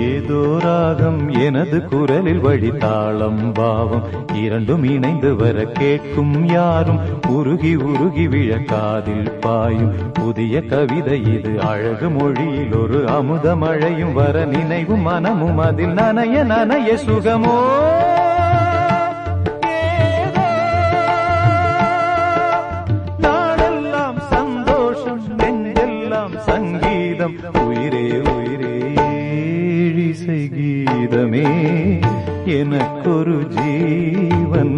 ஏதோ ராகம் எனது குரலில் வழித்தாளம் பாவம் இரண்டும் இணைந்து வர கேட்கும் யாரும் உருகி உருகி விழக்காதில் பாயும் புதிய கவிதை இது அழகு மொழியில் ஒரு அமுத மழையும் வர நினைவும் மனமும் அதில் நனைய நனைய சுகமோ நாடெல்லாம் சந்தோஷம் நெஞ்செல்லாம் சங்கீதம் உயிரே உயிரே இசை கீதமே எனக்கொரு ஜீவன்